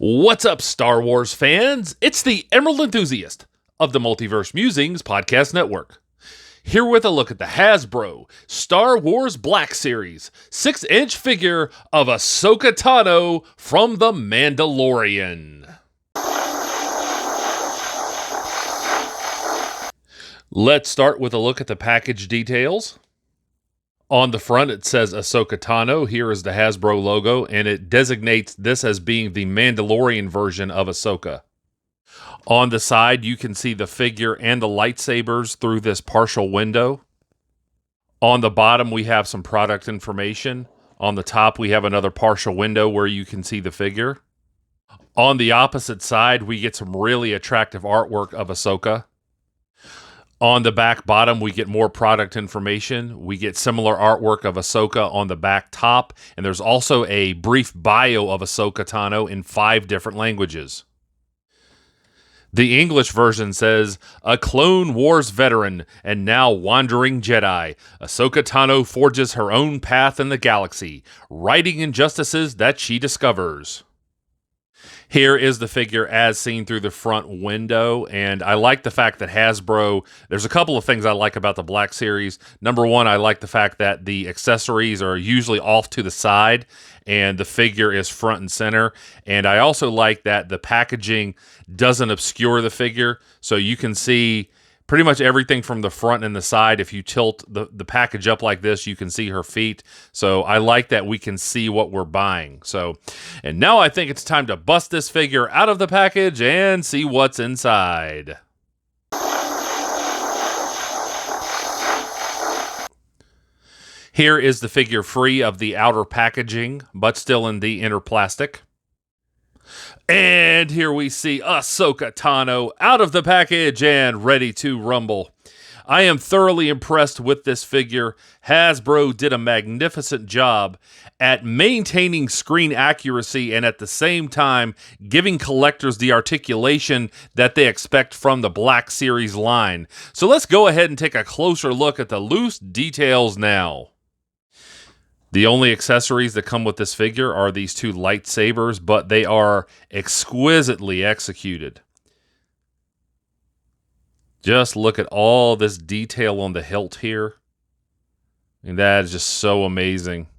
What's up, Star Wars fans? It's the Emerald Enthusiast of the Multiverse Musings Podcast Network. Here with a look at the Hasbro Star Wars Black Series 6-inch figure of Ahsoka Tano from the Mandalorian. Let's start with a look at the package details. On the front, it says Ahsoka Tano. Here is the Hasbro logo, and it designates this as being the Mandalorian version of Ahsoka. On the side, you can see the figure and the lightsabers through this partial window. On the bottom, we have some product information. On the top, we have another partial window where you can see the figure. On the opposite side, we get some really attractive artwork of Ahsoka. On the back bottom, we get more product information. We get similar artwork of Ahsoka on the back top, and there's also a brief bio of Ahsoka Tano in 5 different languages. The English version says, "A Clone Wars veteran and now wandering Jedi, Ahsoka Tano forges her own path in the galaxy, righting injustices that she discovers." Here is the figure as seen through the front window, and I like the fact that Hasbro, there's a couple of things I like about the Black Series. Number one, I like the fact that the accessories are usually off to the side, and the figure is front and center. And I also like that the packaging doesn't obscure the figure, so you can see pretty much everything from the front and the side. If you tilt the package up like this, you can see her feet. So I like that we can see what we're buying. And now I think it's time to bust this figure out of the package and see what's inside. Here is the figure free of the outer packaging, but still in the inner plastic. And here we see Ahsoka Tano out of the package and ready to rumble. I am thoroughly impressed with this figure. Hasbro did a magnificent job at maintaining screen accuracy and at the same time giving collectors the articulation that they expect from the Black Series line. So let's go ahead and take a closer look at the loose details now. The only accessories that come with this figure are these 2 lightsabers, but they are exquisitely executed. Just look at all this detail on the hilt here. And that is just so amazing.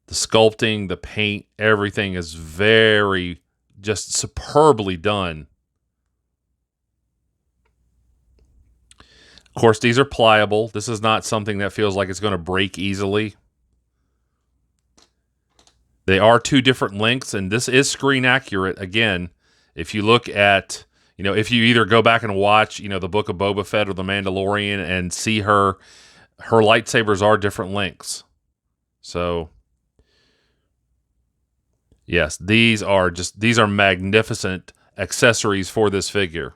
The sculpting, the paint, everything is very, just superbly done. Of course, these are pliable. This is not something that feels like it's going to break easily. They are 2 different lengths, and this is screen accurate. Again, if you look at, if you either go back and watch, the Book of Boba Fett or The Mandalorian and see her lightsabers are different lengths. So, yes, these are magnificent accessories for this figure.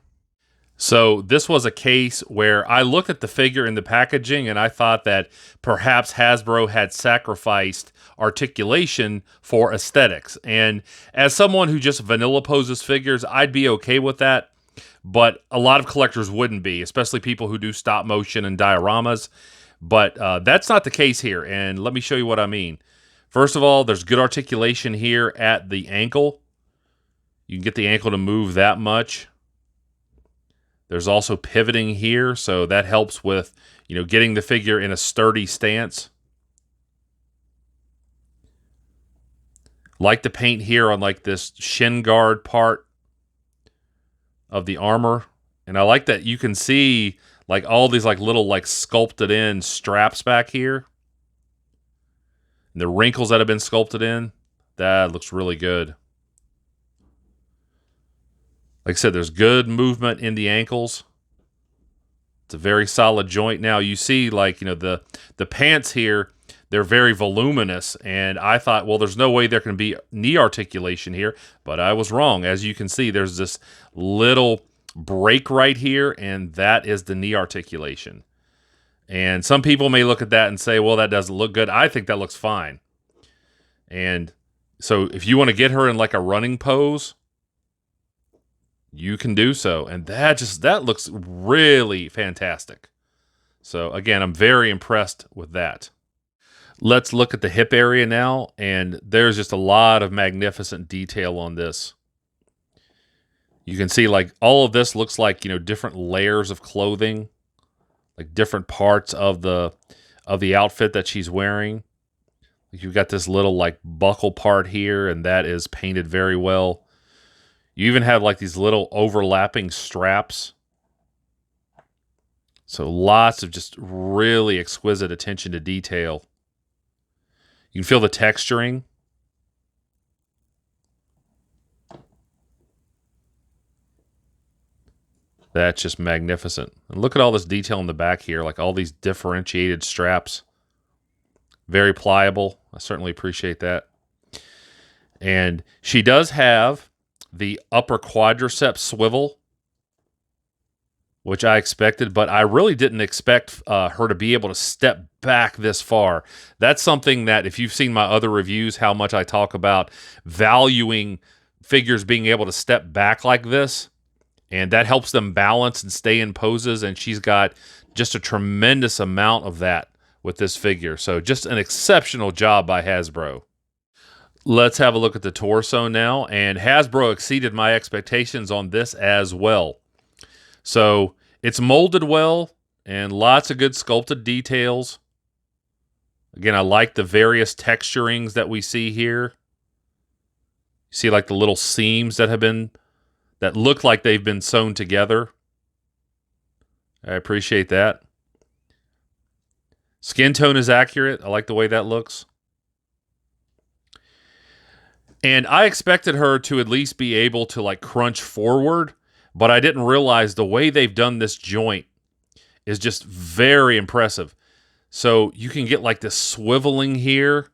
So this was a case where I looked at the figure in the packaging and I thought that perhaps Hasbro had sacrificed articulation for aesthetics. And as someone who just vanilla poses figures, I'd be okay with that. But a lot of collectors wouldn't be, especially people who do stop motion and dioramas. But that's not the case here. And let me show you what I mean. First of all, there's good articulation here at the ankle. You can get the ankle to move that much. There's also pivoting here, so that helps with, getting the figure in a sturdy stance. Like the paint here on like this shin guard part of the armor. And I like that you can see like all these like little like sculpted in straps back here. And the wrinkles that have been sculpted in, that looks really good. Like I said, there's good movement in the ankles. It's a very solid joint. Now, you see, the pants here, they're very voluminous. And I thought, well, there's no way there can be knee articulation here. But I was wrong. As you can see, there's this little break right here, and that is the knee articulation. And some people may look at that and say, well, that doesn't look good. I think that looks fine. And so if you want to get her in like a running pose, you can do so. And that looks really fantastic. So again, I'm very impressed with that. Let's look at the hip area now, and there's just a lot of magnificent detail on this. You can see like all of this looks like, different layers of clothing, like different parts of the outfit that she's wearing. You've got this little like buckle part here, and that is painted very well. You even have like these little overlapping straps. So lots of just really exquisite attention to detail. You can feel the texturing. That's just magnificent. And look at all this detail in the back here, like all these differentiated straps. Very pliable. I certainly appreciate that. And she does have the upper quadricep swivel, which I expected, but I really didn't expect her to be able to step back this far. That's something that, if you've seen my other reviews, how much I talk about valuing figures being able to step back like this, and that helps them balance and stay in poses, and she's got just a tremendous amount of that with this figure. So just an exceptional job by Hasbro. Let's have a look at the torso now, and Hasbro exceeded my expectations on this as well. So it's molded well and lots of good sculpted details. Again, I like the various texturings that we see here. You see like the little seams that look like they've been sewn together. I appreciate that. Skin tone is accurate. I like the way that looks. And I expected her to at least be able to like crunch forward, but I didn't realize the way they've done this joint is just very impressive. So you can get like this swiveling here.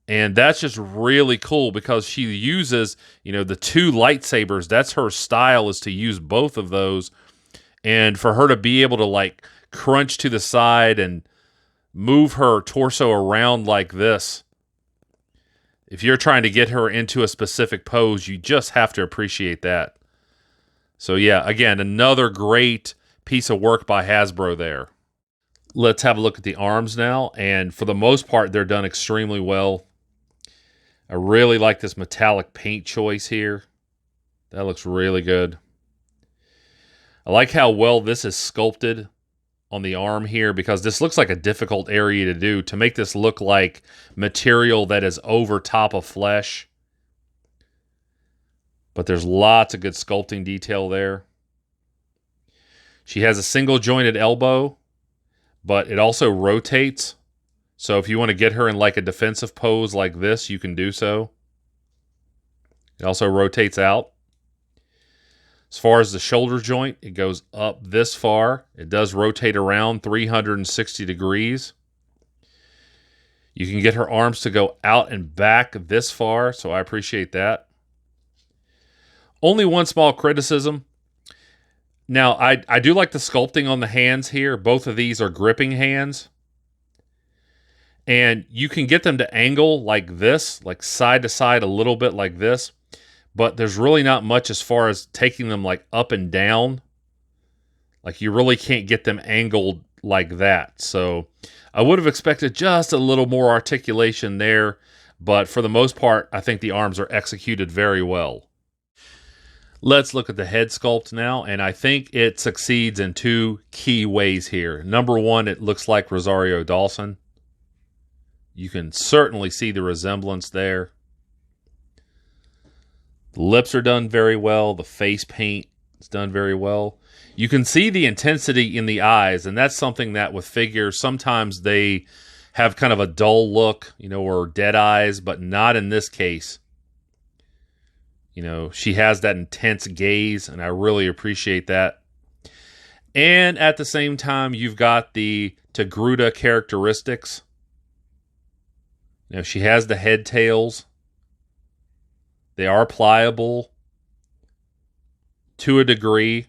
And that's just really cool because she uses, the two lightsabers. That's her style, is to use both of those. And for her to be able to like crunch to the side and move her torso around like this, if you're trying to get her into a specific pose, you just have to appreciate that. So yeah, again, another great piece of work by Hasbro there. Let's have a look at the arms now. And for the most part, they're done extremely well. I really like this metallic paint choice here. That looks really good. I like how well this is sculpted on the arm here, because this looks like a difficult area to do, to make this look like material that is over top of flesh. But there's lots of good sculpting detail there. She has a single jointed elbow, but it also rotates. So if you want to get her in like a defensive pose like this, you can do so. It also rotates out. As far as the shoulder joint, it goes up this far. It does rotate around 360 degrees. You can get her arms to go out and back this far, so I appreciate that. Only one small criticism. Now, I do like the sculpting on the hands here. Both of these are gripping hands. And you can get them to angle like this, like side to side a little bit like this. But there's really not much as far as taking them like up and down. Like you really can't get them angled like that. So I would have expected just a little more articulation there. But for the most part, I think the arms are executed very well. Let's look at the head sculpt now. And I think it succeeds in two key ways here. Number one, it looks like Rosario Dawson. You can certainly see the resemblance there. The lips are done very well. The face paint is done very well. You can see the intensity in the eyes, and that's something that with figures, sometimes they have kind of a dull look, or dead eyes, but not in this case. She has that intense gaze, and I really appreciate that. And at the same time, you've got the Togruta characteristics. She has the head tails. They are pliable to a degree.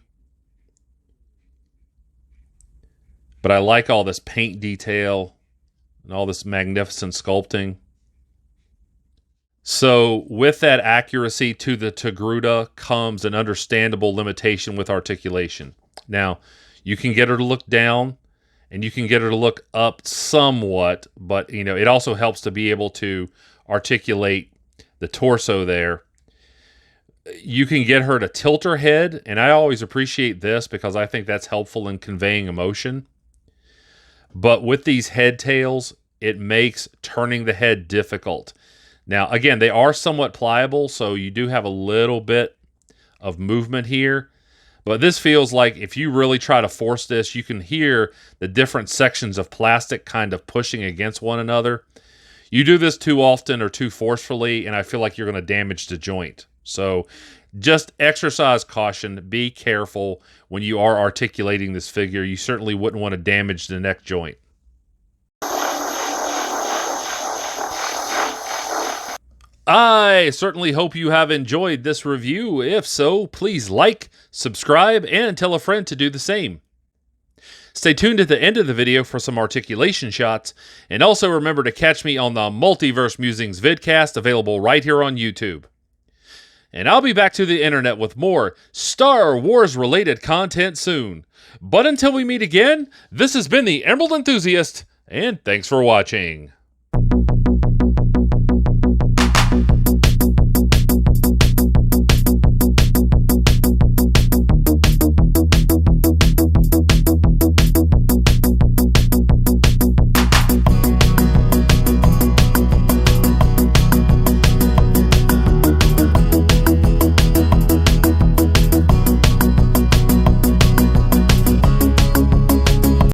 But I like all this paint detail and all this magnificent sculpting. So with that accuracy to the Togruta comes an understandable limitation with articulation. Now, you can get her to look down, and you can get her to look up somewhat, but you know, it also helps to be able to articulate the torso there. You can get her to tilt her head, and I always appreciate this because I think that's helpful in conveying emotion. But with these head tails, it makes turning the head difficult. Now, again, they are somewhat pliable, so you do have a little bit of movement here. But this feels like if you really try to force this, you can hear the different sections of plastic kind of pushing against one another. You do this too often or too forcefully, and I feel like you're going to damage the joint. So just exercise caution. Be careful when you are articulating this figure. You certainly wouldn't want to damage the neck joint. I certainly hope you have enjoyed this review. If so, please like, subscribe, and tell a friend to do the same. Stay tuned at the end of the video for some articulation shots, and also remember to catch me on the Multiverse Musings vidcast available right here on YouTube. And I'll be back to the internet with more Star Wars related content soon. But until we meet again, this has been the Emerald Enthusiast, and thanks for watching.